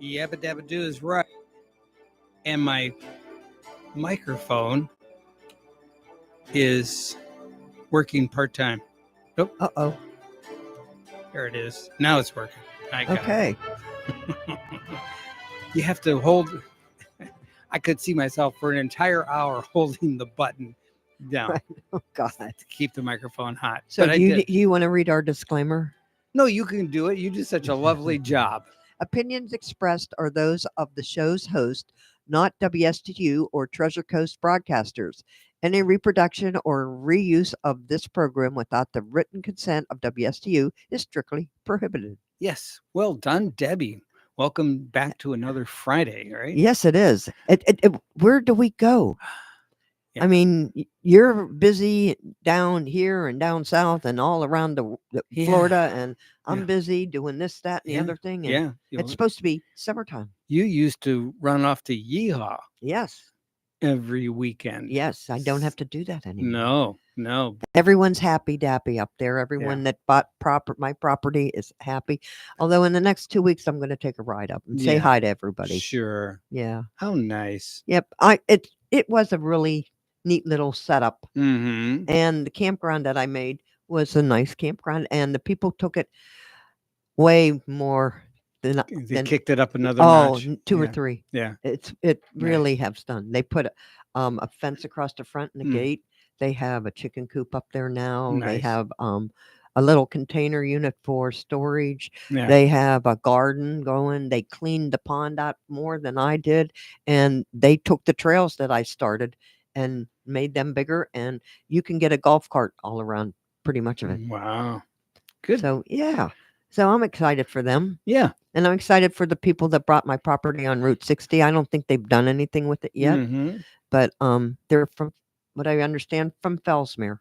Yabba dabba do is right. And my microphone is working part-time. Oh, Uh-oh. there it is. Now it's working. I got Okay. it. You have to hold. I could see myself for an entire hour holding the button down Oh, God. to keep the microphone hot. So but do you want to read our disclaimer? No, you can do it. You did such a lovely job. Opinions expressed are those of the show's host, not WSTU or Treasure Coast broadcasters. Any reproduction or reuse of this program without the written consent of WSTU is strictly prohibited. Yes. Well done, Debbie. Welcome back to another Friday, right? Yes, it is. Where do we go? Yeah. I mean, you're busy down here and down south and all around the Yeah. Florida, and I'm Yeah. busy doing this, that, and the Yeah. other thing. And Yeah. it's supposed to be summertime. You used to run off to Yeehaw Yes. every weekend. Yes. I don't have to do that anymore. No. Everyone's happy dappy up there. Everyone that bought my property is happy. Although in the next 2 weeks, I'm going to take a ride up and say hi to everybody. Sure. Yeah. How nice. Yep. It was a really neat little setup. Mm-hmm. And the campground that I made was a nice campground, and the people took it way more than They kicked it up another notch. two or three. Yeah. It really has done. They put a fence across the front and a gate. They have a chicken coop up there now. Nice. They have a little container unit for storage. Yeah. They have a garden going. They cleaned the pond out more than I did, and they took the trails that I started and made them bigger. And you can get a golf cart all around pretty much of it. Wow. Good. So yeah. So I'm excited for them. Yeah. And I'm excited for the people that brought my property on Route 60. I don't think they've done anything with it yet. Mm-hmm. But they're from what I understand from Fellsmere.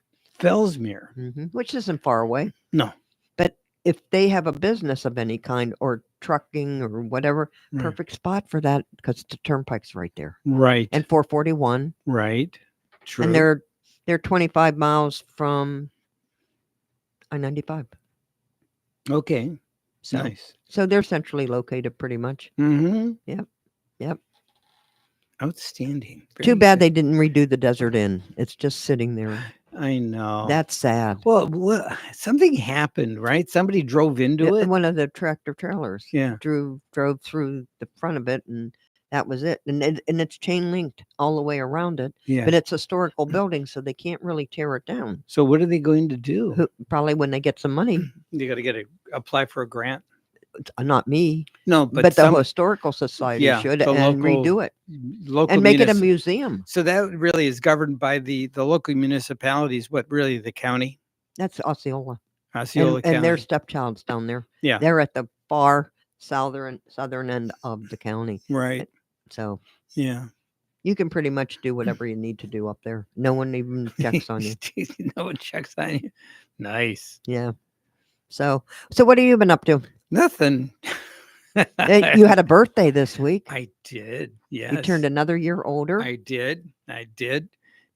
Which isn't far away. No. But if they have a business of any kind or trucking or whatever, perfect spot for that because the turnpike's right there. Right. And 441. Right. True. And they're 25 miles from I-95. Okay. So, nice. So they're centrally located pretty much. Mm-hmm. Yep. Outstanding. Too bad they didn't redo the Desert Inn. It's just sitting there. I know. That's sad. Well, something happened, right? Somebody drove into it. One of the tractor trailers. Yeah. Drove through the front of it, and that was it. And it's chain linked all the way around it. Yeah. But it's a historical building, so they can't really tear it down. So what are they going to do? Probably when they get some money. You got to apply for a grant. Not me. No, but the historical society should and redo it. And make it a museum. So that really is governed by the local municipalities. What really the county? That's Osceola. County. And their stepchild's down there. Yeah. They're at the far southern end of the county. Right. So yeah. You can pretty much do whatever you need to do up there. No one even checks on you. No one checks on you. Nice. Yeah. So what have you been up to? Nothing. You had a birthday this week. I did. Yes. You turned another year older. I did.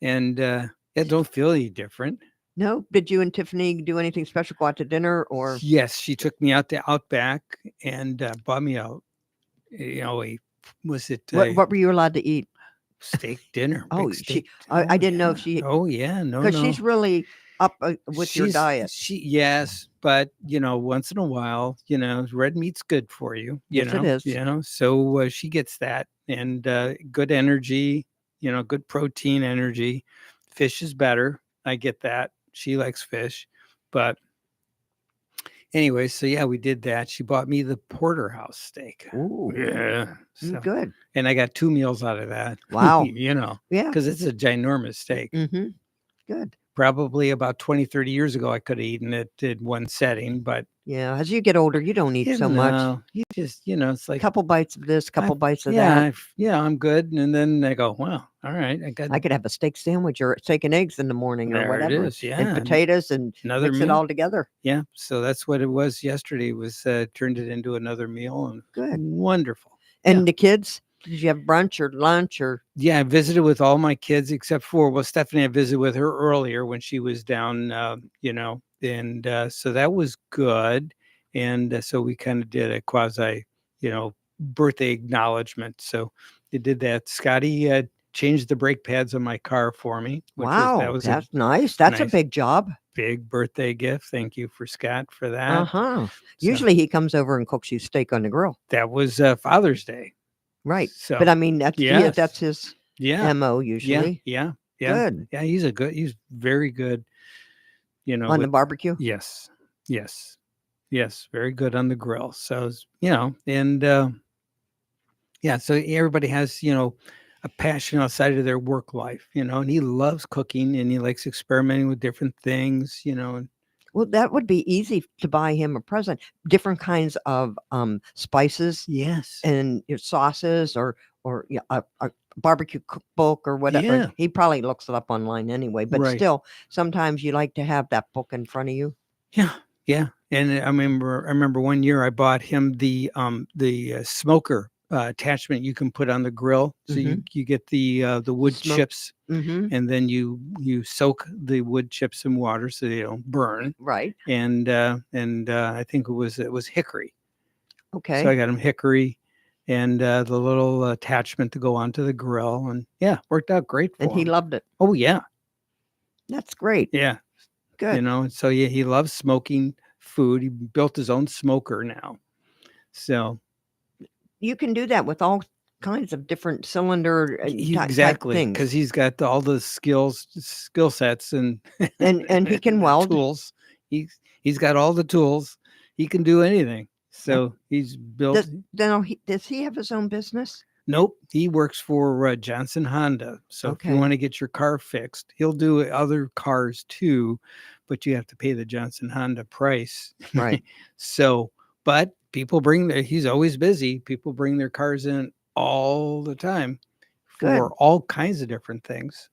And it don't feel any different. No. Did you and Tiffany do anything special? Go out to dinner or? Yes, she took me out to Outback and bought me out. What were you allowed to eat? Steak dinner. Oh, I didn't know if she. Oh yeah, no. Because she's really up with your diet. Yes, but once in a while, red meat's good for you. Yes, it is. So she gets that and good energy. Good protein, energy. Fish is better. I get that. She likes fish, but anyway, so yeah, we did that. She bought me the porterhouse steak. Ooh, yeah, good. And I got 2 meals out of that. Wow. Yeah, because it's a ginormous steak. Mm-hmm. Good. Probably about 20, 30 years ago, I could have eaten it in one setting, but yeah, as you get older, you don't eat so much. You just, it's like a couple bites of this, couple bites of that. Yeah, I'm good. And then I go, well, all right, I could have a steak sandwich or steak and eggs in the morning or whatever. It is, yeah. And potatoes and mix it all together. Yeah, so that's what it was yesterday. Was turned it into another meal and good, wonderful. And the kids. Did you have brunch or lunch or? Yeah, I visited with all my kids except for, Stephanie, I visited with her earlier when she was down, and so that was good. And so we kind of did a quasi, birthday acknowledgement. So they did that. Scotty changed the brake pads on my car for me, that Wow, was a that's nice. That's a nice big job. big birthday gift. Thank you for Scott for that. Uh-huh. So Usually he comes over and cooks you steak on the grill. that was Father's Day. Right. But So I mean, that's yes, his yeah, MO yeah, usually. yeah, yeah, Good. yeah. He's very good. On the With barbecue. yes, yes, yes, very good on the grill. So and yeah, so everybody has a passion outside of their work life, and he loves cooking and he likes experimenting with different things, and Well, that would be easy to buy him a present. Different kinds of spices yes, and sauces, or yeah, a barbecue cookbook or whatever. yeah, He probably looks it up online anyway. But right. still, sometimes you like to have that book in front of you. Yeah, yeah, and I remember one year I bought him the smoker attachment you can put on the grill, so Mm-hmm. you get the The wood smoke. chips, Mm-hmm. and then you soak the wood chips in water so they don't burn, Right. and I think it was hickory, so I Okay. got him hickory, and the little attachment to go onto the grill, and yeah, worked out great And for he him. loved it. Oh yeah, That's great. yeah. Good. And so yeah, he loves smoking food. He built his own smoker now. So You can do that with all kinds of different cylinder type exactly, things. because he's got all the skill sets and And he can weld. tools. He's got all the tools. He can do anything. Yep. So he's built. Does he have his own business? Nope, he works for Johnson Honda. So if you Okay. want to get your car fixed, he'll do other cars too, but you have to pay the Johnson Honda price. Right. So, but he's always busy. People bring their cars in all the time Good. for all kinds of different things.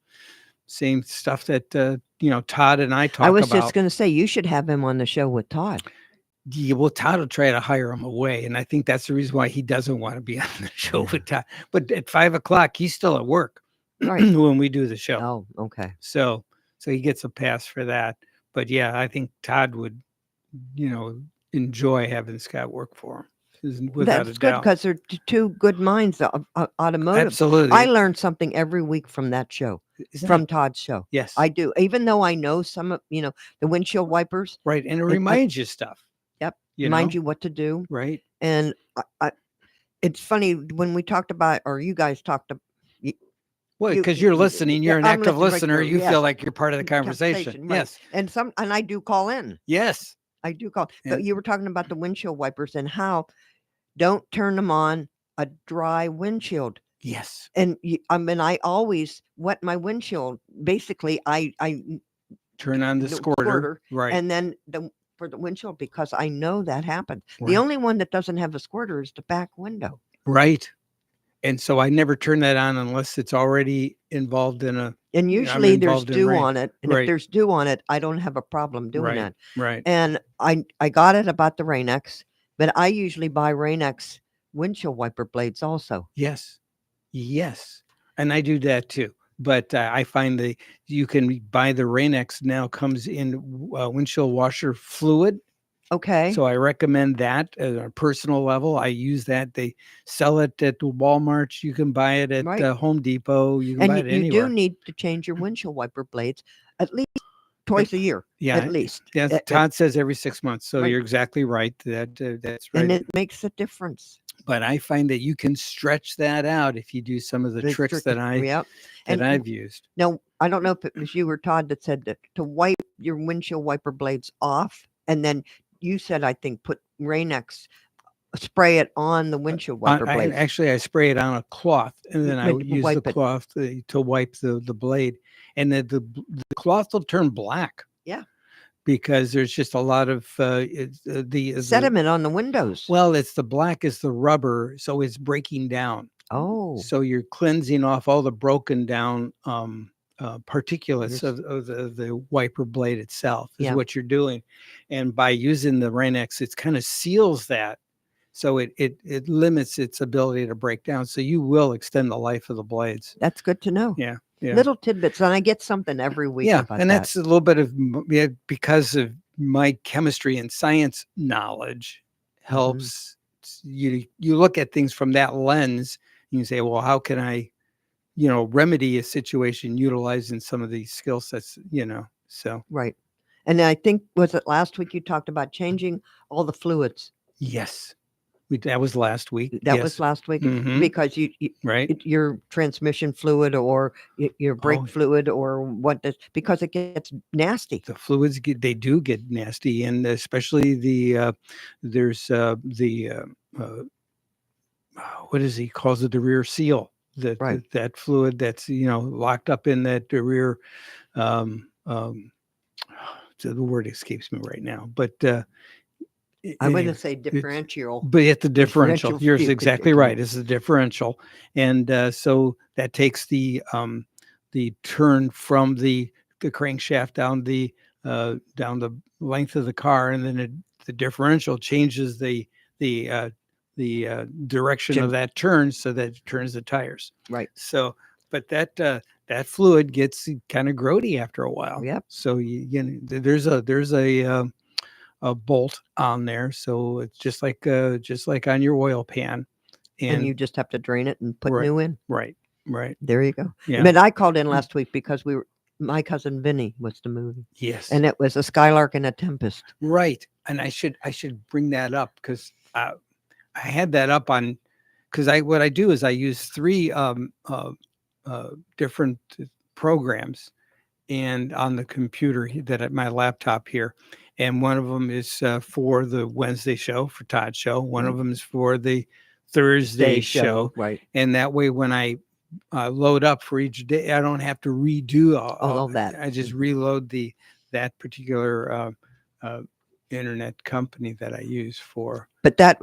Same stuff that Todd and I I talk was just about. going to say you should have him on the show with Todd. Yeah, well, Todd will try to hire him away, and I think that's the reason why he doesn't want to be on the show with Todd. But at 5 o'clock, he's still at work Right. when we do the show. Oh, okay. So he gets a pass for that. But yeah, I think Todd would, enjoy having Scott work for him, without a That's good doubt. because they're two good minds of automotive. Absolutely. I learned something every week from that show, Isn't from that- Todd's show. yes, I do. Even though I know some of, the windshield wipers. right, and it I- reminds you stuff. Yep. You Remind know? you what to do. Right. And it's funny when we talked about, or you guys talked about. Well, because you're listening, you're an I'm active listening right listener. through, You yes. feel like you're part of the conversation. Right. Yes. And I do call in. Yes. I do call. Yeah. But you were talking about the windshield wipers and how don't turn them on a dry windshield. Yes. And I always wet my windshield. Basically, I Turn on the squirter. Right. and then for the windshield, because I know that happens. Right. The only one that doesn't have a squirter is the back window. Right. And so I never turn that on unless it's already involved in a. And usually there's involved in dew rain. on it. And Right. if there's dew on it, I don't have a problem doing that. Right. And I got it about the Rain-X, but I usually buy Rain-X windshield wiper blades also. Yes. Yes. And I do that too. But I find that you can buy the Rain-X now comes in windshield washer fluid. Okay. So I recommend that at a personal level. I use that. They sell it at Walmart. You can buy it at Right. Home Depot. You can buy And it you anywhere. do need to change your windshield wiper blades at least twice a year. Yeah, At least. Yes, Todd says every 6 months. So Right. you're exactly right. That's right. And it makes a difference. But I find that you can stretch that out if you do some of the tricks that Yep. And I've used. now, I don't know if it was you or Todd that said that to wipe your windshield wiper blades off, and then you said, I think, put Rain-X, spray it on the windshield wiper blades. I spray it on a cloth, and then I But use wipe the it. cloth to wipe the blade, and the cloth will turn black. Yeah. Because there's just a lot of the Sediment on the windows. Well, it's the black is the rubber, so it's breaking down. Oh. So you're cleansing off all the broken down particulates of the wiper blade itself is Yeah. what you're doing. And by using the Rain-X, it kind of seals that. So it limits its ability to break down. So you will extend the life of the blades. That's good to know. Yeah. Yeah. Little tidbits. And I get something every week about and that. that's a little bit of because of my chemistry and science knowledge helps you look at things from that lens. And you say, well, how can I, remedy a situation utilizing some of these skill sets, so Right. And I think, was it last week you talked about changing all the fluids? yes, that was last week. That was Yes. last week Hmm. because Right. your transmission fluid or your brake Oh, fluid or because it gets nasty. the fluids they do get nasty, and especially there's uh, what is he calls it, the rear seal, Right. that fluid that's locked up in that the rear, um, um, so the word escapes me right now, but I'm going to anyway, say it's differential. but at the differential, Differential you're fuel exactly conditioning. right. It's the differential, and so that takes the turn from the crankshaft down the length of the car, and then the differential changes the direction of that turn so that it turns the tires. Right. So, but that fluid gets kind of grody after a while. Yep. So there's a bolt on there, so it's just like on your oil pan, And you and just have to drain it and put right, new in. right, right, There you go. yeah, But I called in last week because my cousin Vinny was the movie, yes, and it was a Skylark and a Tempest. right. And I should bring that up because I had that up on, because what I do is I use three different programs and on the computer that at my laptop here. And one of them is for the Wednesday show, for Todd's show. One of Right. them is for the Thursday show. Right. And that way, when I load up for each day, I don't have to redo All that. I just reload that particular uh, internet company that I use for. But that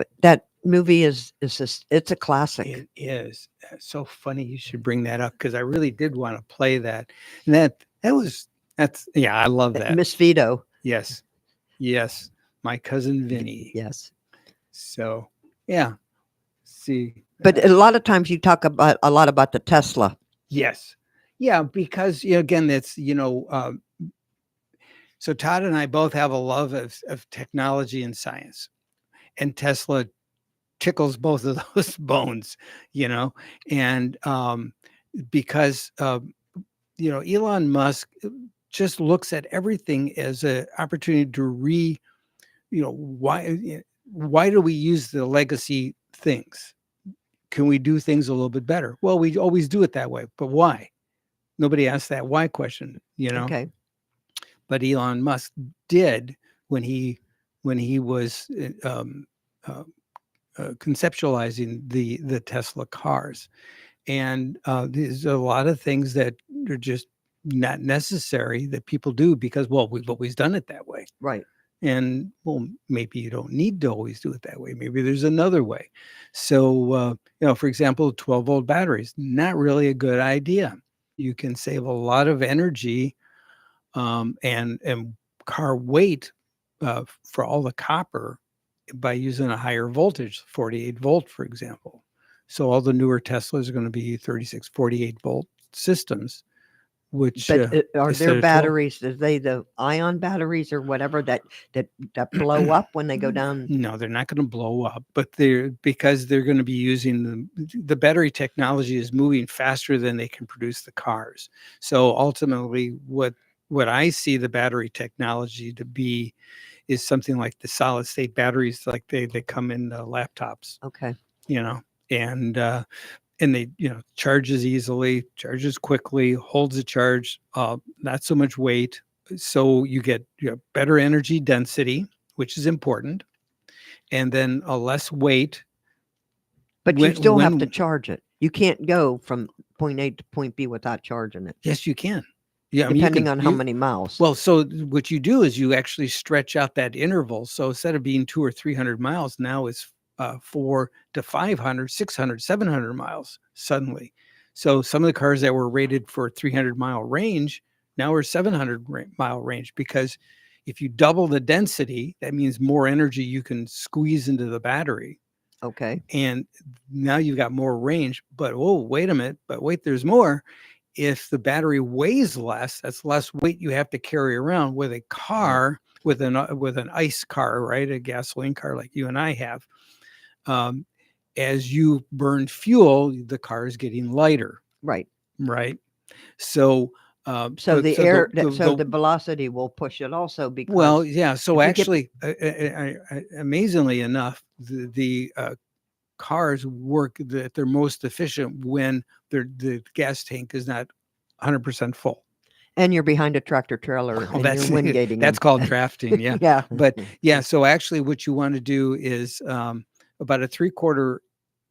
movie is just, it's a classic. It is so funny. You should bring that up because I really did want to play that. And that's yeah, I love that. Miss Vito. Yes, yes, my cousin Vinny. Yes. So yeah, see, But a lot of times you talk about a lot about the Tesla. yes, yeah, because again, that's so Todd and I both have a love of technology and science, and Tesla tickles both of those bones, and because Elon Musk just looks at everything as an opportunity to why do we use the legacy things? Can we do things a little bit better? Well, we always do it that way, but why? Nobody asked that why question, Okay. but Elon Musk did when he was uh, conceptualizing the Tesla cars. And there's a lot of things that are just not necessary that people do because, well, we've always done it that way. Right. And well, maybe you don't need to always do it that way. Maybe there's another way. So, for example, 12-volt batteries, not really a good idea. You can save a lot of energy and car weight for all the copper by using a higher voltage, 48 volt, for example. So all the newer Teslas are going to be 36, 48 volt systems, which But are instead there of 12. batteries? Are they the ion batteries or whatever that blow up when they go down? No, they're not going to blow up, but because they're going to be using the battery technology is moving faster than they can produce the cars. So ultimately, what I see the battery technology to be is something like the solid state batteries, like they come in laptops, Okay. and they charges easily, charges quickly, holds a charge, not so much weight, so you get better energy density, which is important, and then a less weight. But you when still have to when charge it. You can't go from point A to point B without charging it, Yes, you can. Yeah, I mean, depending on how many miles. well, so what you do is you actually stretch out that interval. So instead of being 200 or 300 miles, now it's 400 to 500, 600, 700 miles suddenly. So some of the cars that were rated for 300-mile range now are 700-mile range, because if you double the density, that means more energy you can squeeze into the battery. Okay. And now you've got more range. But oh, wait a minute. But wait, there's more. If the battery weighs less, that's less weight you have to carry around. With a car, with an ICE car, right, a gasoline car like you and I have, um, as you burn fuel, the car is getting lighter, Right. right? So, So the so the, air, the so the the velocity will push it also well, because yeah. So if you get actually, amazingly enough, the cars work that they're most efficient when the gas tank is not 100% full. and you're behind a tractor trailer Well, and you're that's wind gating that's them. called drafting, yeah. Yeah. But yeah, so actually, what you want to do is about a 3/4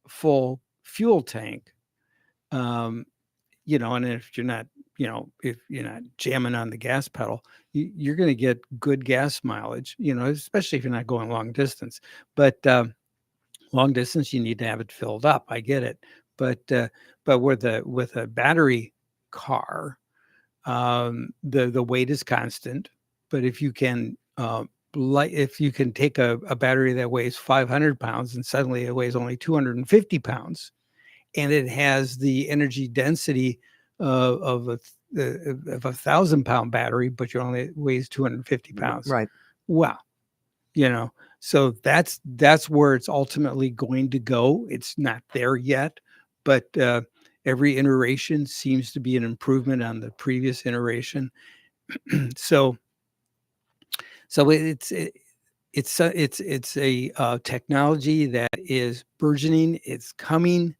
full fuel tank. Um, and if you're not, if you're not jamming on the gas pedal, you're going to get good gas mileage. Especially if you're not going long distance. But long distance, you need to have it filled up. I get it, but with a battery car, the weight is constant. But if you can if you can take a battery that weighs 500 pounds and suddenly it weighs only 250 pounds, and it has the energy density of a 1,000-pound battery, but you only weighs 250 pounds. Right. Wow, so that's where it's ultimately going to go. It's not there yet, but every iteration seems to be an improvement on the previous iteration. so so it's a technology that is burgeoning. It's coming.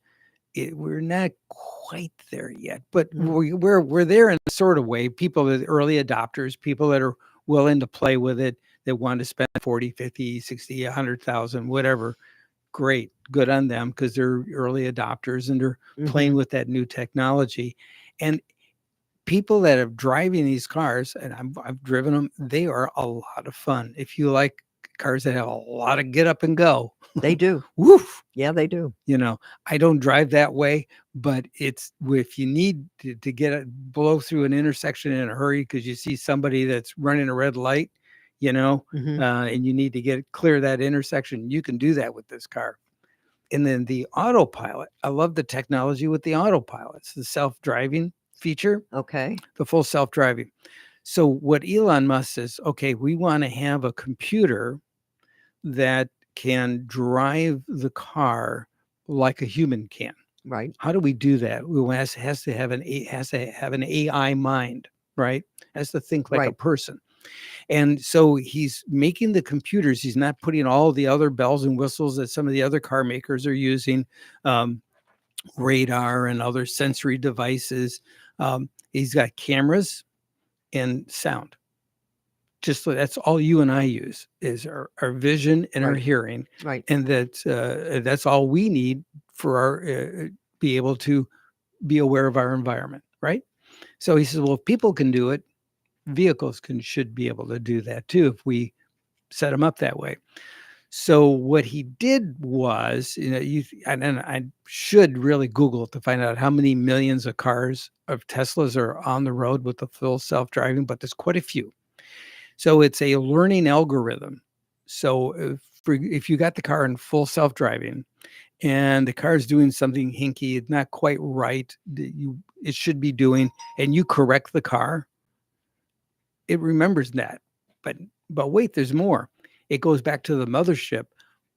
We're not quite there yet, but we're there in a sort of way. People are the early adopters, people that are willing to play with it, that want to spend 40, 50, 60, 100,000, whatever. Great, good on them, because they're early adopters and they're playing with that new technology. And people that are driving these cars, and I've driven them, they are a lot of fun. If you like cars that have a lot of get up and go, They do. woof. Yeah, they do. I don't drive that way, but it's if you need to blow through an intersection in a hurry because you see somebody that's running a red light, and you need to clear that intersection, you can do that with this car. And then the autopilot, I love the technology with the autopilots, the self-driving feature, Okay. the full self-driving. So what Elon Musk says, okay, we want to have a computer that can drive the car like a human can. Right. How do we do that? It has to have an AI mind, right? Has to think like a Right. person. And so he's making the computers. He's not putting all the other bells and whistles that some of the other car makers are using, radar and other sensory devices. He's got cameras and sound. Just that's all you and I use is our vision and our Right. hearing, Right. and that's all we need for our be able to be aware of our environment, right? So he says, well, if people can do it, vehicles should be able to do that too if we set them up that way. So what he did was, and I should really Google it to find out how many millions of cars of Teslas are on the road with the full self-driving, but there's quite a few. So it's a learning algorithm. So if you got the car in full self-driving and the car is doing something hinky, it's not quite right, it should be doing, and you correct the car, it remembers that. But wait, there's more. It goes back to the mothership.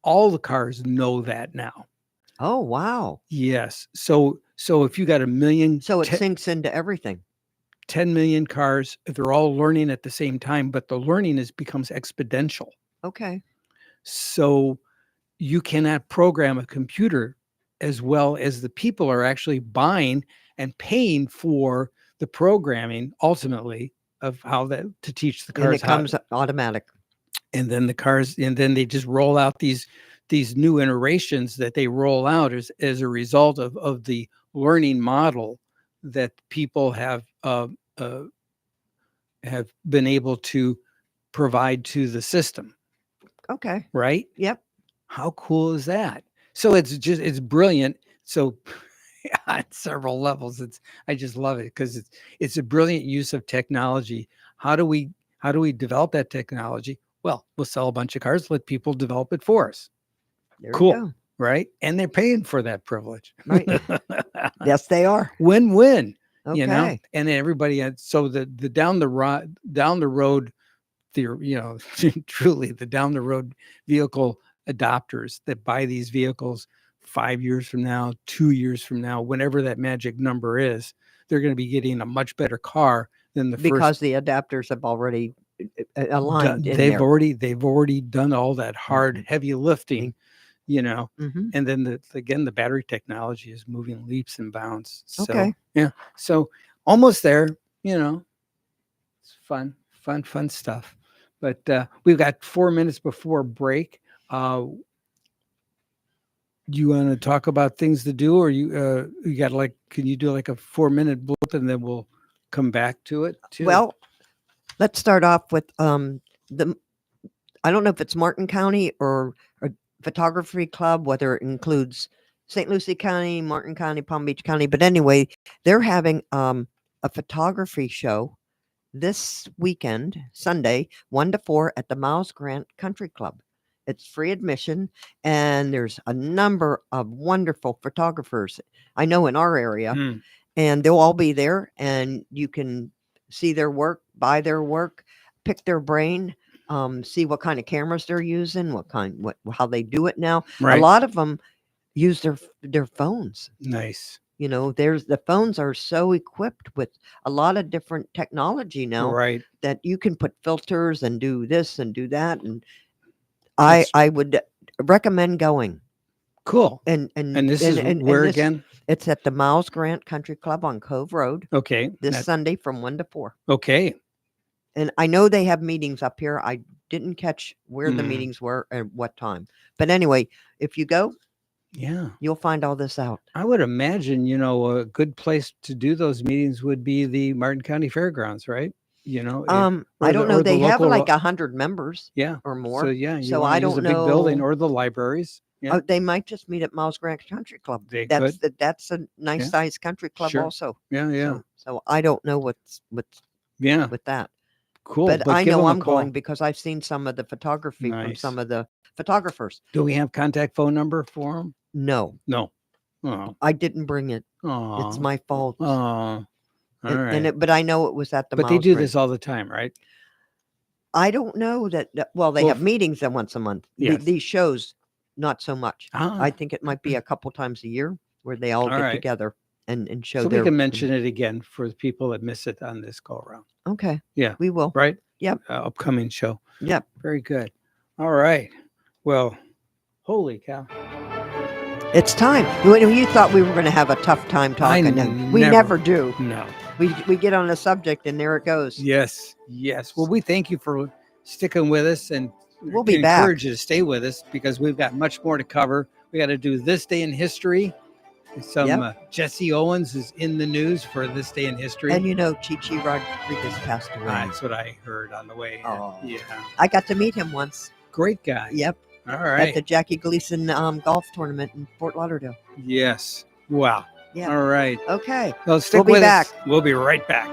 All the cars know that now. Oh, wow. Yes. So if you got a million, So it sinks into everything. 10 million cars, they're all learning at the same time, but the learning becomes exponential. Okay. So you cannot program a computer as well as the people are actually buying and paying for the programming ultimately of how to teach the And cars it comes automatic. and then they just roll out these new iterations that they roll out as a result of the learning model that people have been able to provide to the system, Okay. right? Yep. How cool is that? So it's brilliant. So on several levels, I just love it because it's a brilliant use of technology. How do we develop that technology? Well, we'll sell a bunch of cars, let people develop it for us. There you Cool, go. right? And they're paying for that privilege. Right. Yes, they are. Win-win, Okay. and then everybody so the down the road, the truly the down the road vehicle adopters that buy these vehicles 5 years from now, 2 years from now, whenever that magic number is, they're going to be getting a much better car than the first. because the adapters have already aligned in They've there. already done all that hard, Mhm. heavy lifting, you know. Mhm. And then again, the battery technology is moving leaps and bounds. So Okay. yeah, so almost there, you know. It's fun stuff. But we've got 4 minutes before break. Do you want to talk about things to do, or you got like, can you do like a 4 minute blip and then we'll come back to it too? Well, let's start off with the. I don't know if it's Martin County or a photography club, whether it includes St. Lucie County, Martin County, Palm Beach County, but anyway, they're having a photography show this weekend, Sunday, 1 to 4 at the Miles Grant Country Club. It's free admission, and there's a number of wonderful photographers I know in our area, Hmm. and they'll all be there, and you can see their work, buy their work, pick their brain, see what kind of cameras they're using, how they do it now. A Right. lot of them use their phones. Nice. You know, there's the phones are so equipped with a lot of different technology now Right. that you can put filters and do this and do that. And That's I would recommend going. cool. And And this is where this again? it's at the Miles Grant Country Club on Cove Road Okay. this Sunday from 1 to 4. Okay. And I know they have meetings up here. I didn't catch where the Mm. meetings were and what time. But anyway, if you go, Yeah. you'll find all this out. I would imagine, a good place to do those meetings would be the Martin County Fairgrounds, right? I don't know. or the They have local, like 100 members yeah. or So more. yeah, you So want I to use don't a big building know. or the libraries. Yeah, They might just meet at Miles Grant Country Club. they That's could. that's a nice Yeah, sized country club sure. also. Yeah, yeah, So I don't know what's yeah. with that. Cool. But But I give know them a I'm going call. because I've seen some of the photography from Nice. some of the photographers. Do we have contact phone number for them? No, No. Oh. I didn't bring it. It's Oh. my fault. Oh. All right. But I know it was at the But they Miles do Grant. this all the time, right? I don't know well, they Well, have meetings once a month. yes. These shows, not so much. Ah. I think it might be a couple times a year where they all All get right. together and show So we their. can mention it again for the people that miss it on this go around. Okay, Yeah. we will. Right? Yep. Upcoming show. Yep. Very good. All right. Well, holy cow. It's time. You thought we were going to have a tough time talking, and we never do. No. We get on a subject, and there it goes. Yes. Yes. Well, we thank you for sticking with us, and We'll be encourage back. you to stay with us because we've got much more to cover. We got to do This Day in History. Some Jesse Owens is in the news for This Day in History. And Chi Rodriguez passed away. That's what I heard on the way. Oh. Yeah. I got to meet him once. Great guy. Yep. All At right. the Jackie Gleason golf tournament in Fort Lauderdale. Yes. Wow. Yeah. All right. Okay. Well, stick We'll be with us. back. We'll be right back.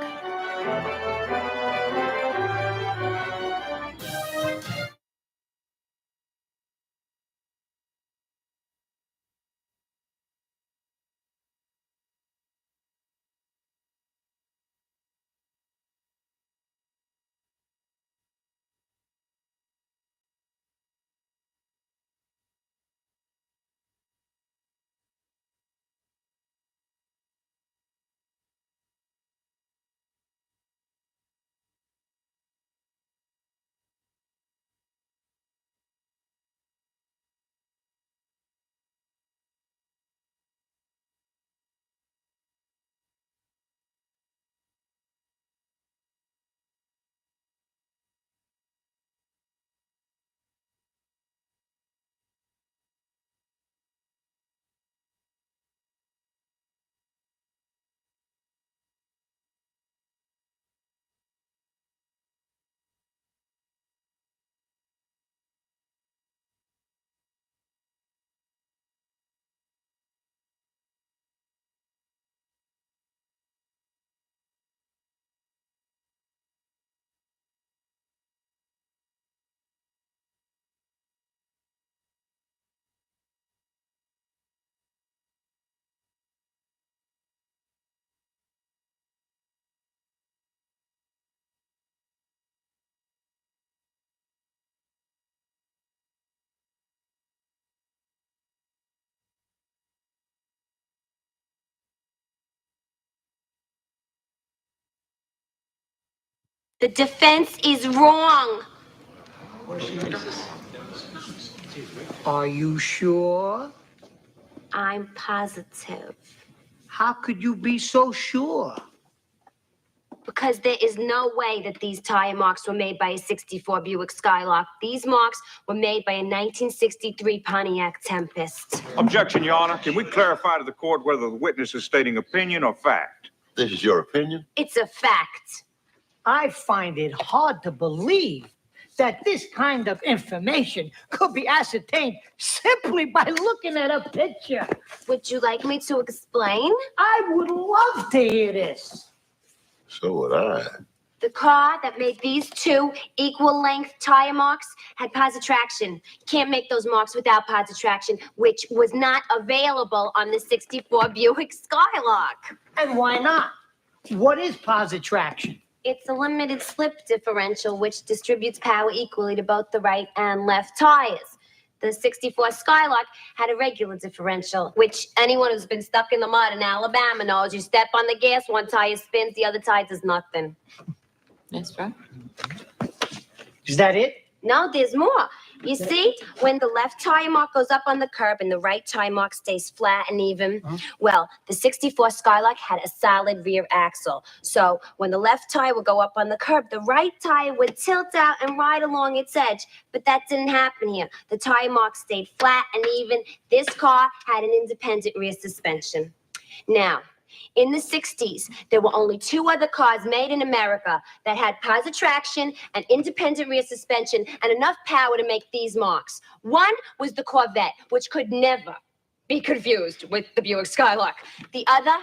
The defense is wrong. Are you sure? I'm positive. How could you be so sure? Because there is no way that these tire marks were made by a 64 Buick Skylark. These marks were made by a 1963 Pontiac Tempest. Objection, Your Honor. Can we clarify to the court whether the witness is stating opinion or fact? This is your opinion? It's a fact. I find it hard to believe that this kind of information could be ascertained simply by looking at a picture. Would you like me to explain? I would love to hear this. So would I. The car that made these two equal length tire marks had positive traction. You can't make those marks without positive traction, which was not available on the 64 Buick Skylark. And why not? What is positive traction? It's a limited slip differential which distributes power equally to both the right and left tires. The 64 Skylark had a regular differential, which anyone who's been stuck in the mud in Alabama knows. You step on the gas, one tire spins, the other tire does nothing. That's right. Is that it? No, there's more. You see, when the left tire mark goes up on the curb and the right tire mark stays flat and even, well, the 64 Skylark had a solid rear axle. So when the left tire would go up on the curb, the right tire would tilt out and ride along its edge. But that didn't happen here. The tire mark stayed flat and even. This car had an independent rear suspension. Now, in the 60s, there were only two other cars made in America that had positive traction and independent rear suspension and enough power to make these marks. One was the Corvette, which could never be confused with the Buick Skylark. The other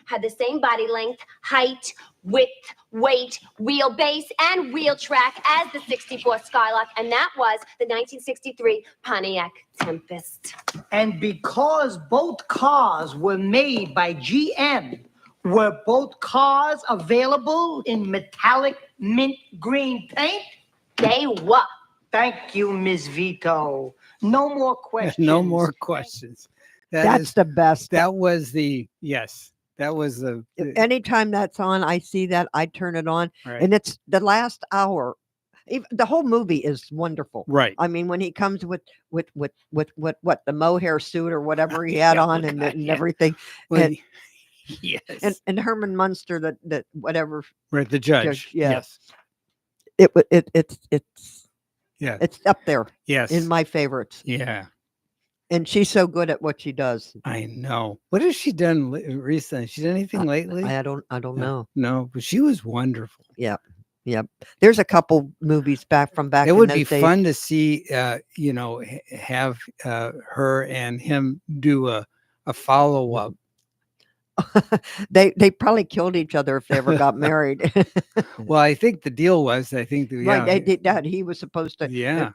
had the same body length, height, width, weight, wheelbase, and wheel track as the 64 Skylark, and that was the 1963 Pontiac Tempest. And because both cars were made by GM, were both cars available in metallic mint green paint? They were. Thank you, Ms. Vito. No more questions. No more questions. That's the best. That was the, yes, that was the, Anytime that's on, I see that, I turn it on, right. and it's the last hour. The whole movie is wonderful. Right. I mean, when he comes with what the mohair suit or whatever he had Yeah, on and yeah. everything, Well, and, yes. and Herman Munster, that whatever, Right, the judge. yeah. Yes. it's Yeah. it's up there Yes. in my favorites. Yeah. And she's so good at what she does. I know. What has she done recently? She done anything lately? I don't know. No, but she was wonderful. Yep. There's a couple movies back It in would those be days. fun to see, have her and him do a follow up. They probably killed each other if they ever got married. Well, I think the deal was, I think, Right, they did that. He was supposed to, yeah,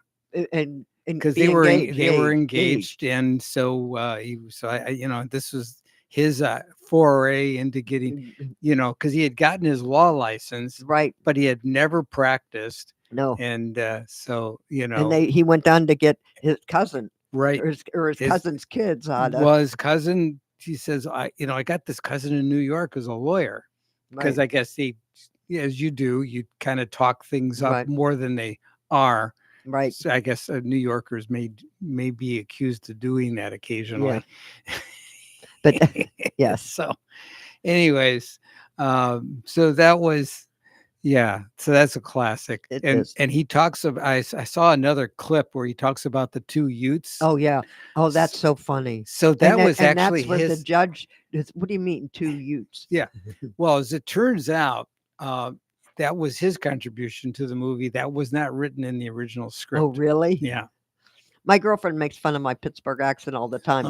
and because be they were engaged. engaged, and so this was his foray into getting, because he had gotten his law license, Right. but he had never practiced, No. and so And he went down to get his cousin, right, or his cousin's kids on it. well, his cousin, he says, I got this cousin in New York as a lawyer, because I guess as you do, you kind of talk things up Right. more than they are. Right. So I guess New Yorkers may be accused of doing that occasionally. But yes. So, anyways, so that was, so that's a classic. It and is. and he talks about, I saw another clip where he talks about the two Utes. Oh yeah. Oh, that's so funny. So that was and actually that's when his. the judge. What do you mean, two Utes? Yeah. Well, as it turns out, that was his contribution to the movie. That was not written in the original script. Oh, really? Yeah. My girlfriend makes fun of my Pittsburgh accent all the time,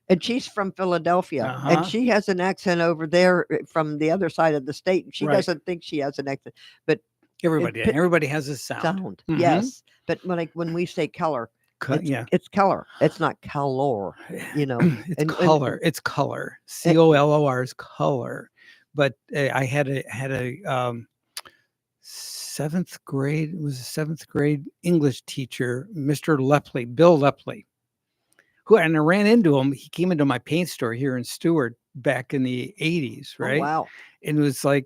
and she's from Philadelphia, and she has an accent over there from the other side of the state, and she Right. doesn't think she has an accent, but Everybody has a sound. Mhm. Yes, but when we say color, it's color. It's not color. It's and- color. It's color. COLOR is color. But I had a seventh grade English teacher, Mr. Lepley, Bill Lepley, and I ran into him. He came into my paint store here in Stewart back in the 80s, right? Oh, wow. And it was like,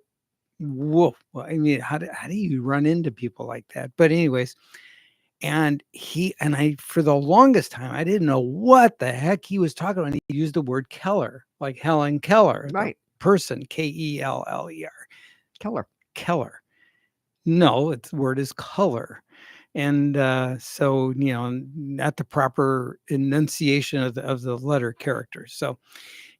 whoa. Well, I mean, how do you run into people like that? But anyways, and I, for the longest time, I didn't know what the heck he was talking about. He used the word Keller, like Helen Keller, the Right. person, Keller. Keller. Keller. No, the word is color. And so, not the proper enunciation of the letter character. So,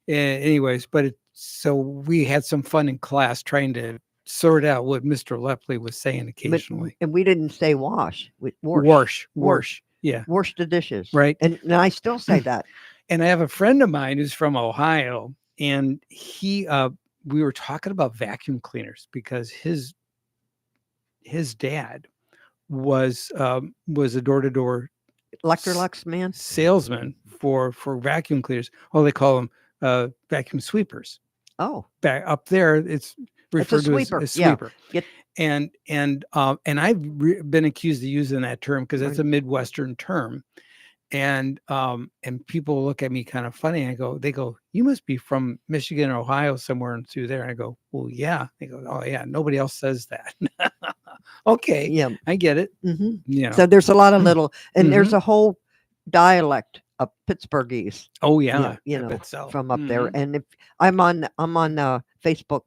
anyways, so we had some fun in class trying to sort out what Mr. Lepley was saying occasionally. And we didn't say wash. Wash. Wash. Yeah. Wash the dishes. Right. And I still say that. And I have a friend of mine who's from Ohio, and we were talking about vacuum cleaners because his dad was a door-to-door Electrolux man. salesman for vacuum cleaners. Oh, they call them vacuum sweepers. Oh, Back up there, it's referred to as sweeper. a sweeper. Yeah. And I've been accused of using that term because it's a Midwestern term. And people look at me kind of funny. They go, you must be from Michigan or Ohio, somewhere and through there. And I go, well, yeah. They go, oh yeah, nobody else says that. Okay, Yeah. I get it. Mm-hmm. So there's a lot of little, and there's a whole dialect of Pittsburghese. Oh yeah, you I know, bet so. from up there. And if I'm on the Facebook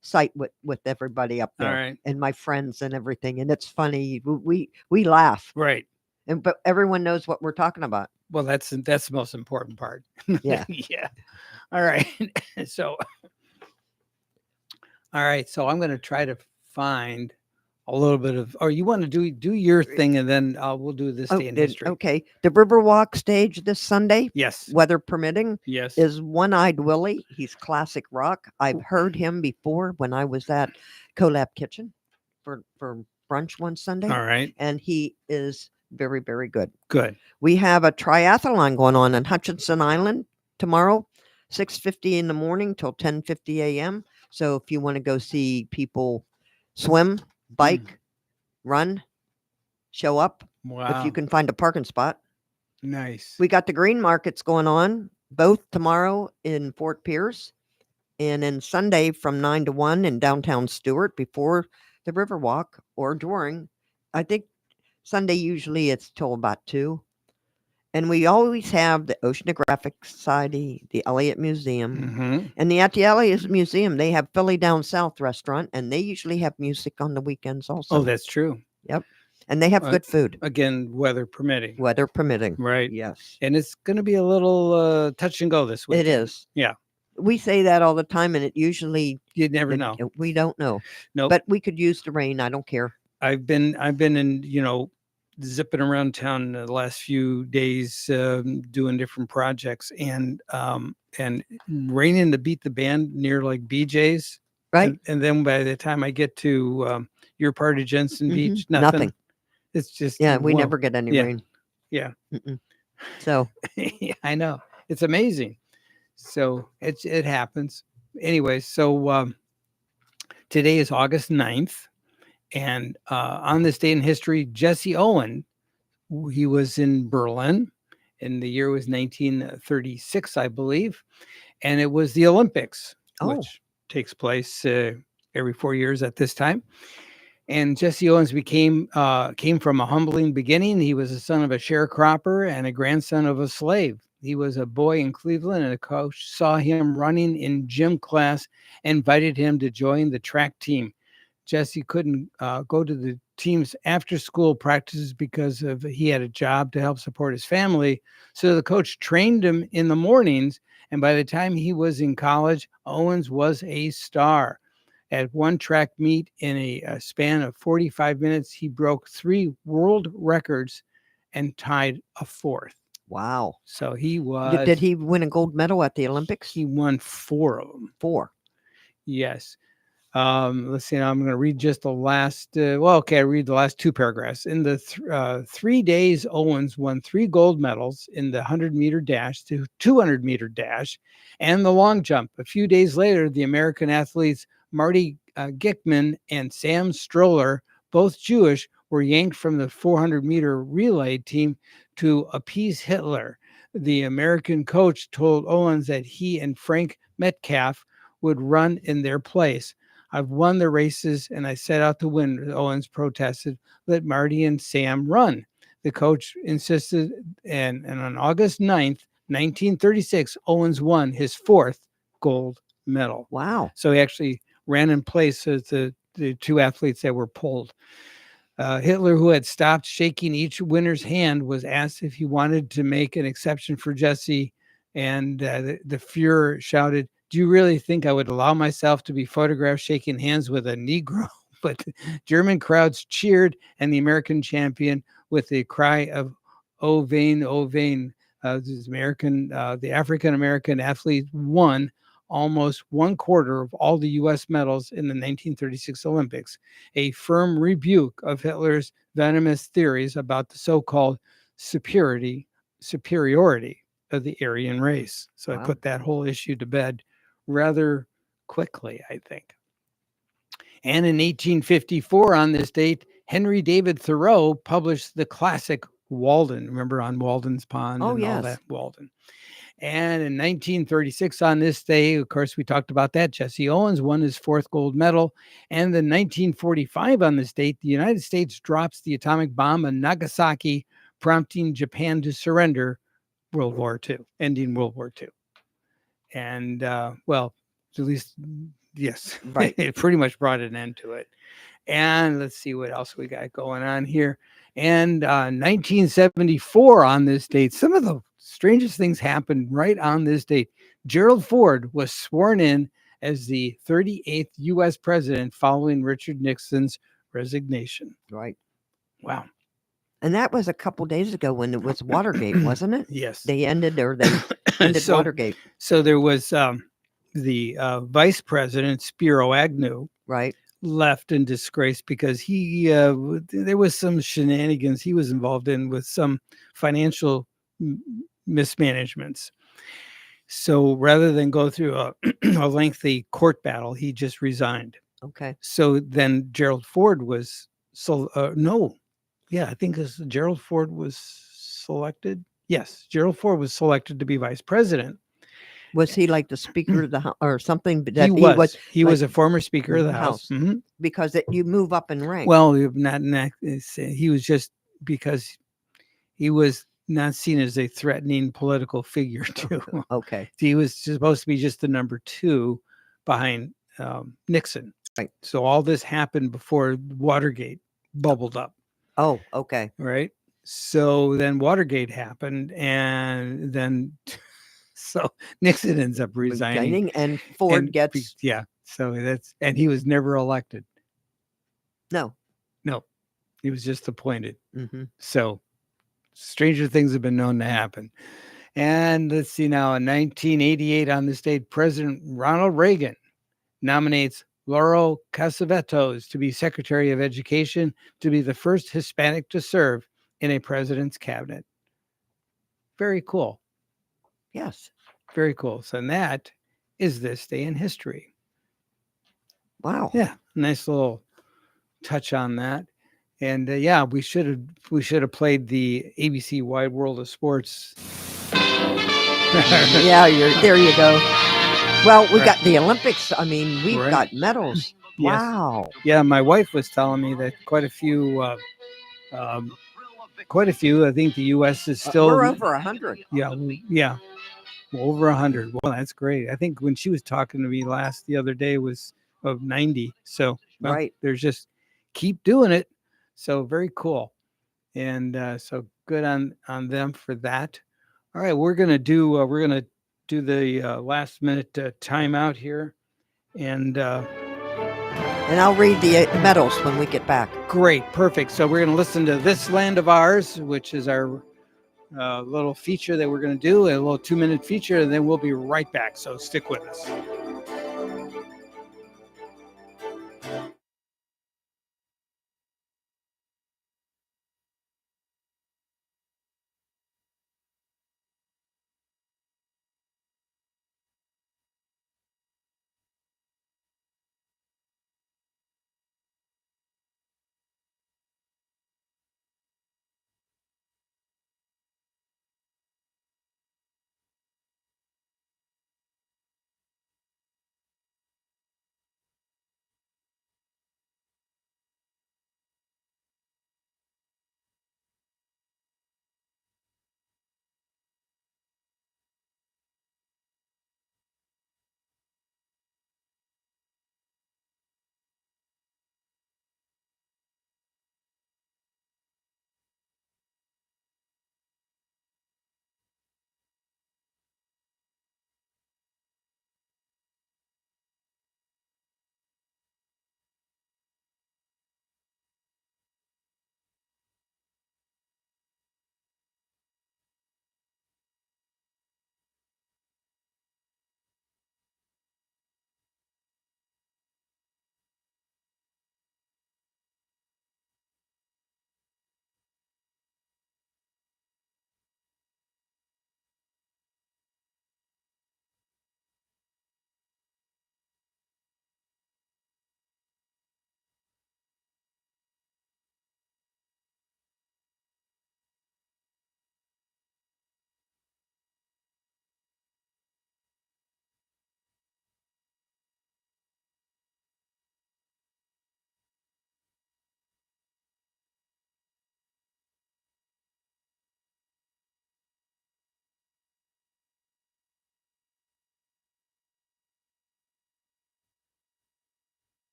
site with everybody up there, All right. and my friends and everything, and it's funny. We laugh, Right. but everyone knows what we're talking about. Well, that's the most important part. Yeah. Yeah. All right. So, all right. So I'm going to try to find a little bit of, or you want to do your thing, and then we'll do this day in history. Okay. The Riverwalk stage this Sunday, Yes. weather permitting, Yes. is One-Eyed Willie. He's classic rock. I've heard him before when I was at Colab Kitchen for brunch one Sunday. All right. And he is very, very good. Good. We have a triathlon going on in Hutchinson Island tomorrow, 6:50 in the morning till 10:50 a.m. So if you want to go see people swim, bike, run, show up, Wow. if you can find a parking spot. Nice. We got the green markets going on both tomorrow in Fort Pierce and then Sunday from 9 to 1 in downtown Stewart before the Riverwalk or during. I think Sunday usually it's till about 2. And we always have the Oceanographic Society, the Elliott Museum, and at the Elliott Museum, they have Philly Down South restaurant, and they usually have music on the weekends also. Oh, that's true. Yep. And they have good food. Again, weather permitting. Weather permitting. Right. Yes. And it's going to be a little touch and go this week. It is. Yeah. We say that all the time, and it usually You never know. We don't know. No. But we could use the rain. I don't care. I've been in, zipping around town the last few days, doing different projects, and raining to beat the band near like BJ's. Right. And then by the time I get to your part of Jensen Beach, nothing. It's just, we never get any rain. Yeah. So yeah, I know. It's amazing. So it happens. Anyway, so today is August 9th. And on this day in history, Jesse Owens, he was in Berlin, and the year was 1936, I believe. And it was the Olympics, which takes place every 4 years at this time. And Jesse Owens came from a humbling beginning. He was the son of a sharecropper and a grandson of a slave. He was a boy in Cleveland, and a coach saw him running in gym class and invited him to join the track team. Jesse couldn't go to the team's after-school practices because he had a job to help support his family. So the coach trained him in the mornings, and by the time he was in college, Owens was a star. At one track meet in a span of 45 minutes, he broke 3 world records and tied a 4th. Wow. So he was... Did he win a gold medal at the Olympics? He won 4 of them. 4. Yes. Let's see. I'm going to read just the last. I read the last 2 paragraphs. In the 3 days, Owens won 3 gold medals in the 100-meter dash, the 200-meter dash, and the long jump. A few days later, the American athletes Marty Gickman and Sam Stroller, both Jewish, were yanked from the 400-meter relay team to appease Hitler. The American coach told Owens that he and Frank Metcalf would run in their place. I've won the races and I set out to win. Owens protested. Let Marty and Sam run. The coach insisted, and on August 9th, 1936, Owens won his 4th gold medal. Wow. So he actually ran in place as the two athletes that were pulled. Hitler, who had stopped shaking each winner's hand, was asked if he wanted to make an exception for Jesse, and the Fuhrer shouted, "Do you really think I would allow myself to be photographed shaking hands with a Negro?" But German crowds cheered, and the American champion, with a cry of "Oh, vain, oh, vain!" The African American athlete won almost 1/4 of all the U.S. medals in the 1936 Olympics, a firm rebuke of Hitler's venomous theories about the so-called superiority of the Aryan race. So I Wow. put that whole issue to bed rather quickly, I think. And in 1854, on this date, Henry David Thoreau published the classic Walden. Remember on Walden's Pond Oh, and all yes. that, Walden. And in 1936, on this day, of course, we talked about that. Jesse Owens won his 4th gold medal. And then 1945, on this date, the United States drops the atomic bomb on Nagasaki, prompting Japan to surrender World War II, ending World War II. And, well, at least, yes, Right. it pretty much brought an end to it. And let's see what else we got going on here. And 1974, on this date, some of the strangest things happened right on this date. Gerald Ford was sworn in as the 38th U.S. president following Richard Nixon's resignation. Right. Wow. And that was a couple days ago when it was Watergate, wasn't it? Yes. They ended Watergate. So there was the vice president, Spiro Agnew, Right. left in disgrace because there was some shenanigans he was involved in with some financial mismanagements. So rather than go through a lengthy court battle, he just resigned. Okay. So then Gerald Ford was I think Gerald Ford was selected. Yes, Gerald Ford was selected to be vice president. Was he like the Speaker of the House or something? That He was like a former Speaker of the House. Mhm. because you move up in rank. Well, he was just because he was not seen as a threatening political figure too. Okay. He was supposed to be just the number 2 behind Nixon. Right. So all this happened before Watergate bubbled up. Oh, okay. Right. So then Watergate happened, and then so Nixon ends up resigning, and Ford and gets So and he was never elected. no. He was just appointed. Mm-hmm. So stranger things have been known to happen. And let's see now, in 1988, on this date, President Ronald Reagan nominates Lauro Casavetos to be Secretary of Education, to be the first Hispanic to serve in a president's cabinet. Very cool. Yes. Very cool. So that is this day in history. Wow. Yeah, nice little touch on that. And we should have played the ABC Wide World of Sports. Yeah, there you go. Well, we got the Olympics. I mean, we've got medals. Yes. Wow. Yeah, my wife was telling me that quite a few. I think the U.S. is still. We're over 100. Yeah, over 100. Well, that's great. I think when she was talking to me the other day was of 90. So right, there's just keep doing it. So very cool, and so good on them for that. All right, we're gonna do the last minute timeout here, and I'll read the medals when we get back. Great, perfect. So we're gonna listen to "This Land of Ours," which is our little feature that we're gonna do, a little 2-minute feature, and then we'll be right back. So stick with us.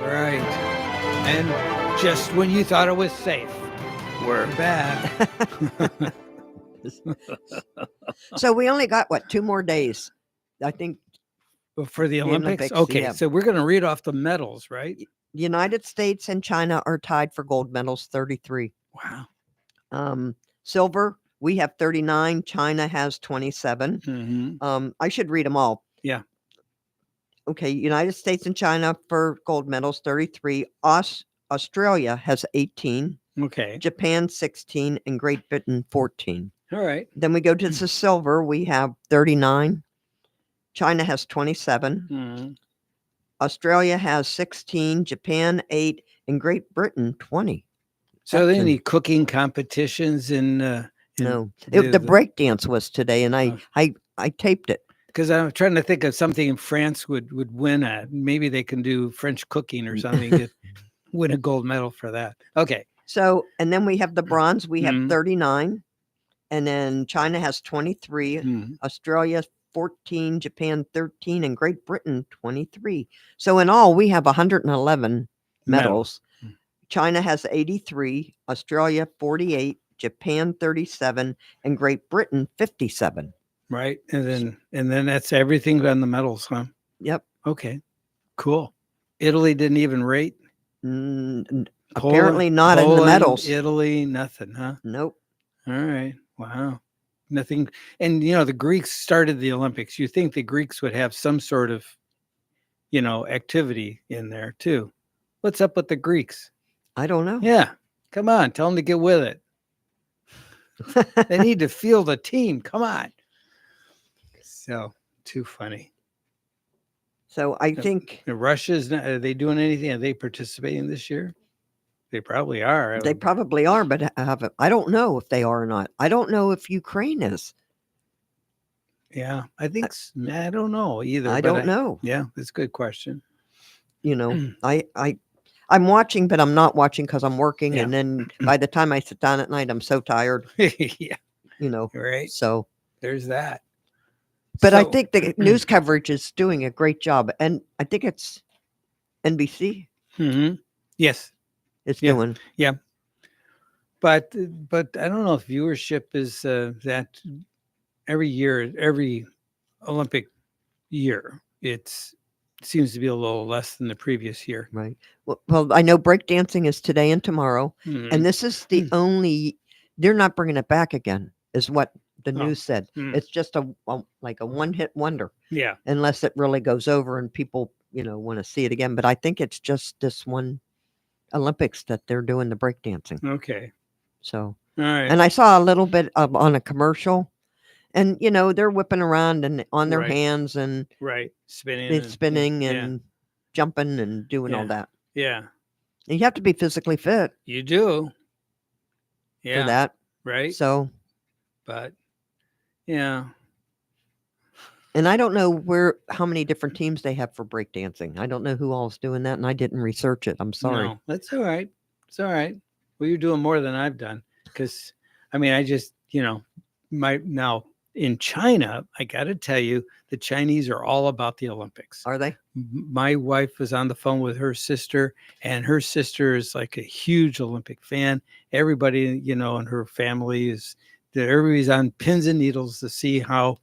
Right. And just when you thought it was safe, we're back. So we only got, what, 2 more days? I think For the Olympics? Olympics, Okay, yeah. so we're going to read off the medals, right? the United States and China are tied for gold medals, 33. Wow. Silver, we have 39. China has 27. Mm-hmm. I should read them all. Yeah. Okay, United States and China for gold medals, 33. Australia has 18. Okay. Japan, 16. And Great Britain, 14. All right. Then we go to the silver. We have 39. China has 27. Mm-hmm. Australia has 16. Japan, 8. And Great Britain, 20. So are there That's any cooking competitions in No, the- the break dance was today, and Oh. I taped it. because I'm trying to think of something France would win at. Maybe they can do French cooking or something to win a gold medal for that. Okay. So, and then we have the bronze. We have Mhm. 39, and then China has 23, Mhm. Australia 14, Japan 13, and Great Britain 23. So in all, we have 111 medals. Mm. China has 83, Australia 48, Japan 37, and Great Britain 57. Right. And then that's everything on the medals, huh? Yep. Okay. Cool. Italy didn't even rate. Apparently not in the Poland, medals. Italy, nothing, huh? Nope. All right. Wow. Nothing. And the Greeks started the Olympics. You think the Greeks would have some sort of, activity in there too. What's up with the Greeks? I don't know. Yeah. Come on. Tell them to get with it. They need to field a team. Come on. So too funny. So I think Russia's not, are they doing anything? Are they participating this year? They probably are. they probably are, but I don't know if they are or not. I don't know if Ukraine is. Yeah, I think I don't know either. I but don't know. Yeah, that's a good question. I'm watching, but I'm not watching because I'm working. Yeah. And then by the time I sit down at night, I'm so tired, Yeah, right. So, There's that. but I So- think the news coverage is doing a great job. And I think it's NBC Mhm. Yes, is Yeah. doing. but I don't know if viewership is that every year, every Olympic year, it seems to be a little less than the previous year. Right. Well, I know breakdancing is today and tomorrow. Mhm. And this is the only, they're not bringing it back again, is what the Oh. news said. Mm. It's just like a one-hit wonder, Yeah. unless it really goes over and people, want to see it again. But I think it's just this one Olympics that they're doing the breakdancing. Okay. So, All right. and I saw a little bit on a commercial, and they're whipping around and on their Right. hands and Right. Spinning. it's spinning yeah. and jumping and doing all Yeah. that. Yeah. And you have to be physically fit You do. Yeah. for that. Right. So, But yeah. and I don't know how many different teams they have for breakdancing. I don't know who all's doing that, and I didn't research it. I'm sorry. No, that's all right. It's all right. Well, you're doing more than I've done because, I just, now in China, I got to tell you, the Chinese are all about the Olympics. Are they? My wife was on the phone with her sister, and her sister is like a huge Olympic fan. Everybody, in her family everybody's on pins and needles to see how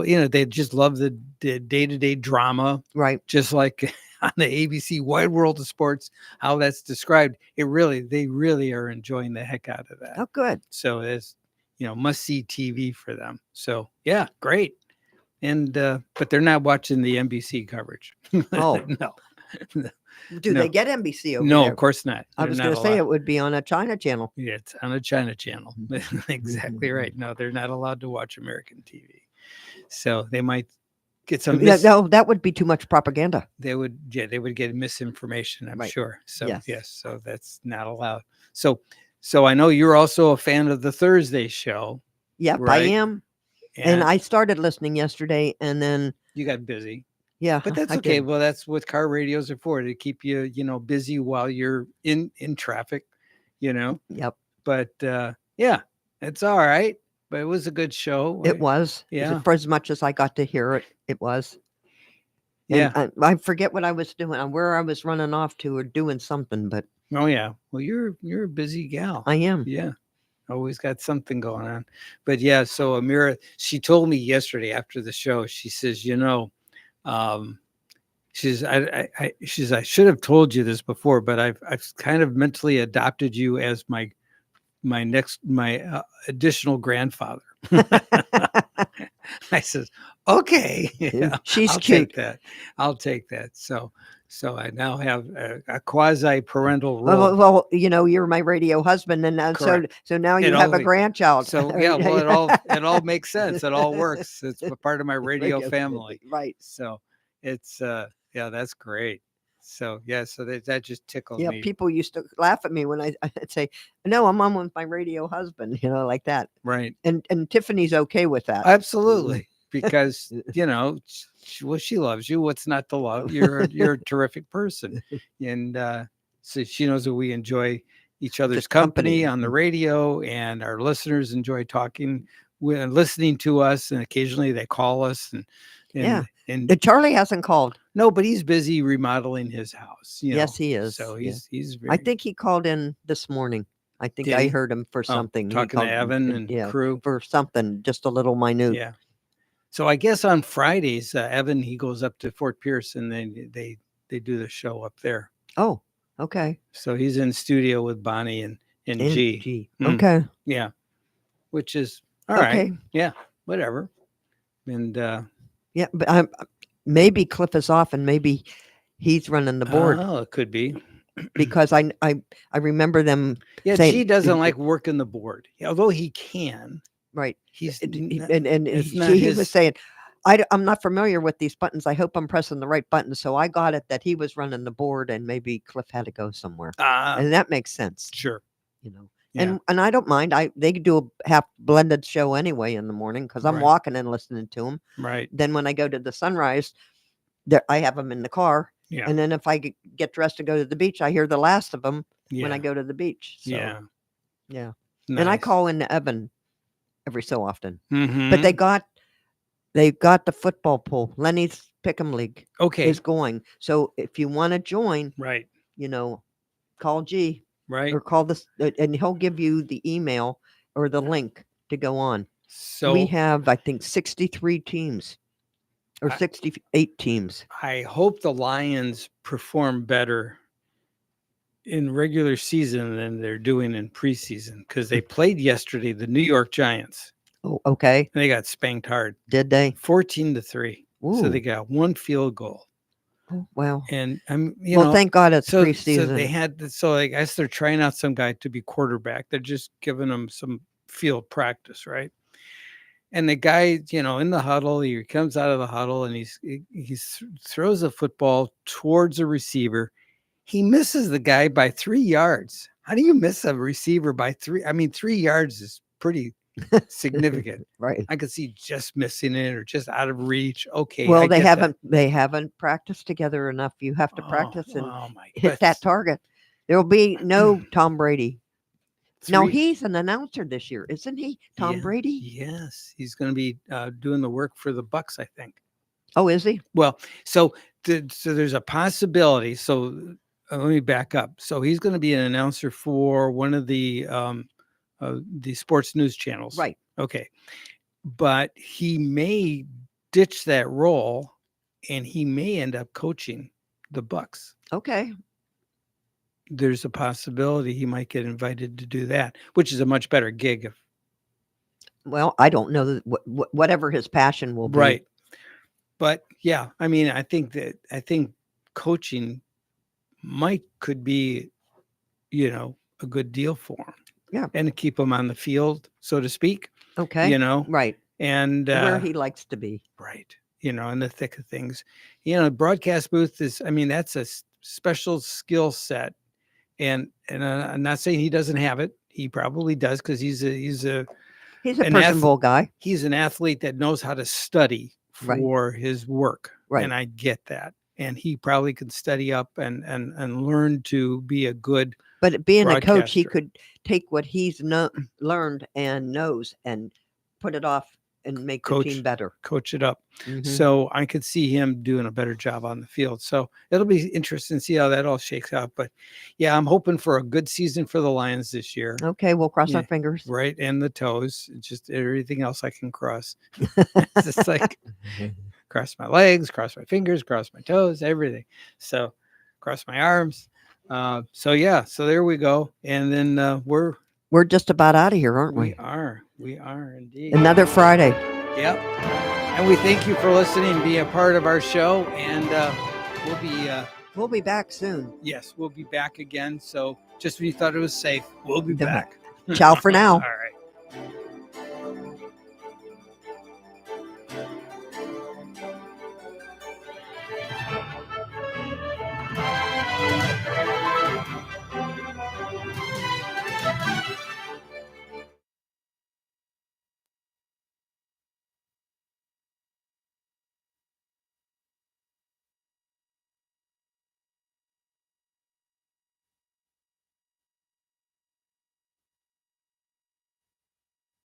they just love the day-to-day drama, Right. just like on the ABC Wide World of Sports, how that's described. They really are enjoying the heck out of that. Oh, good. So it's must see TV for them. So yeah, great. And but they're not watching the NBC coverage. Oh. No. Do No. they get NBC over No, there? of course not. I They're was not going to say allowed. it would be on a China channel. Yeah, it's on a China channel. Exactly right. No, they're not allowed to watch American TV. So they might get some. No, that would be too much propaganda. They would get misinformation, I'm Right. sure. So Yes. so that's not allowed. So I know you're also a fan of the Thursday show. Yep, I Right. am. And I started listening yesterday, and then you got busy. yeah, But that's I okay. did. Well, that's what car radios are for, to keep you, busy while you're in traffic, Yep, But yeah, it's all right. But it was a good show. it was. Yeah. For as much as I got to hear it, it was. Yeah. I forget what I was doing, where I was running off to or doing something, but Oh yeah. Well, you're a busy gal. I am. Yeah. Always got something going on. But yeah, so Amira, she told me yesterday after the show, she says, she says, I should have told you this before, but I've kind of mentally adopted you as my additional grandfather. I says, okay, yeah, She's I'll cute. take that. I'll take that. So I now have a quasi parental Well, role. well, you're my radio husband, and Correct. so now you It have all a grandchild. So yeah, well, it all makes sense. It all works. It's a part of my radio family. right? So it's yeah, that's great. So yeah, so that just tickled Yeah, me. people used to laugh at me when I'd say, "No, I'm on with my radio husband," like that. Right. And Tiffany's okay with that. Absolutely. Because she loves you. What's not to love? You're a terrific person. And so she knows that we enjoy each other's company on the radio, and our listeners enjoy talking and listening to us, and occasionally they call us and Charlie hasn't called. no, but he's busy remodeling his house. Yes, he is. So Yeah. he's very, I think he called in this morning. I think Did I he? heard him for something. He talking to called, Evan and crew. for something, just a little minute. Yeah. So I guess on Fridays, Evan, he goes up to Fort Pierce and then they do the show up there. Oh, okay. So he's in studio with Bonnie and G. G. Mm. Okay. Yeah. Which is all Okay. right. Yeah. Whatever. And yeah, but maybe Cliff is off and maybe he's running the board. Oh, it could be. Because I remember them. Yeah, saying, G doesn't like working the board. Although he can. Right. He's and it's not he his- was saying, I'm not familiar with these buttons. I hope I'm pressing the right button. So I got it that he was running the board and maybe Cliff had to go somewhere. And that makes sense. Sure. And I don't mind. They could do a half blended show anyway in the morning because I'm Right. walking and listening to them. Right. Then when I go to the sunrise, I have them in the car. Yeah. And then if I get dressed to go to the beach, I hear the last of them when I Yeah. go to the beach. So, Yeah. yeah. And I Nice. call in Evan every so often. Mhm. But they got the football pool. Lenny's Pick'em League okay. is going. So if you want to join, Right. call G Right. or call this, and he'll give you the email or the link to go on. So we have, I think, 63 teams or 68 teams. I hope the Lions perform better in regular season than they're doing in preseason because they played yesterday the New York Giants Oh, okay. and they got spanked hard, Did they? 14-3. So they Ooh. got one field goal. Oh, wow. And Well, thank God it's so preseason. they had I guess they're trying out some guy to be quarterback. They're just giving him some field practice, right? And the guy, in the huddle, he comes out of the huddle and he throws a football towards a receiver. He misses the guy by 3 yards. How do you miss a receiver by 3? I mean, 3 yards is pretty significant. Right. I could see just missing it or just out of reach. Okay. Well, I they get that. haven't practiced together enough. You have to practice and oh my hit that target. There will be no Tom Brady. Now Three- he's an announcer this year, isn't he? Tom Yeah, Brady? Yes, he's going to be doing the work for the Bucks, I think. Oh, is he? Well, so there's a possibility. So let me back up. So he's going to be an announcer for one of the sports news channels. Right. Okay. But he may ditch that role and he may end up coaching the Bucks. Okay. There's a possibility he might get invited to do that, which is a much better gig. Well, I don't know whatever his passion will be. Right. But yeah, I mean, I think coaching could be, a good deal for him. Yeah. And keep him on the field, so to speak. Okay. Right. And where he likes to be. Right. In the thick of things. Broadcast booth that's a special skill set. And I'm not saying he doesn't have it. He probably does because he's a personable guy. He's an athlete that knows how to study for his work. Right. And I get that. And he probably can study up and learn to be a good. But being a coach, he broadcaster. could take what he's learned and knows and put it off and make the Coach. team better. coach it up. Mhm. So I could see him doing a better job on the field. So it'll be interesting to see how that all shakes out. But yeah, I'm hoping for a good season for the Lions this year. Okay, we'll cross our Yeah. fingers. Right. And the toes, just everything else I can cross. It's just like cross my legs, cross my fingers, cross my toes, everything. So cross my arms. So yeah, so there we go. And then We're just about out of here, aren't we? we are indeed. Another Friday. Yep. And we thank you for listening, being a part of our show. And We'll be back soon. we'll be back again. So just when you thought it was safe, we'll be back. Ciao for now. All right.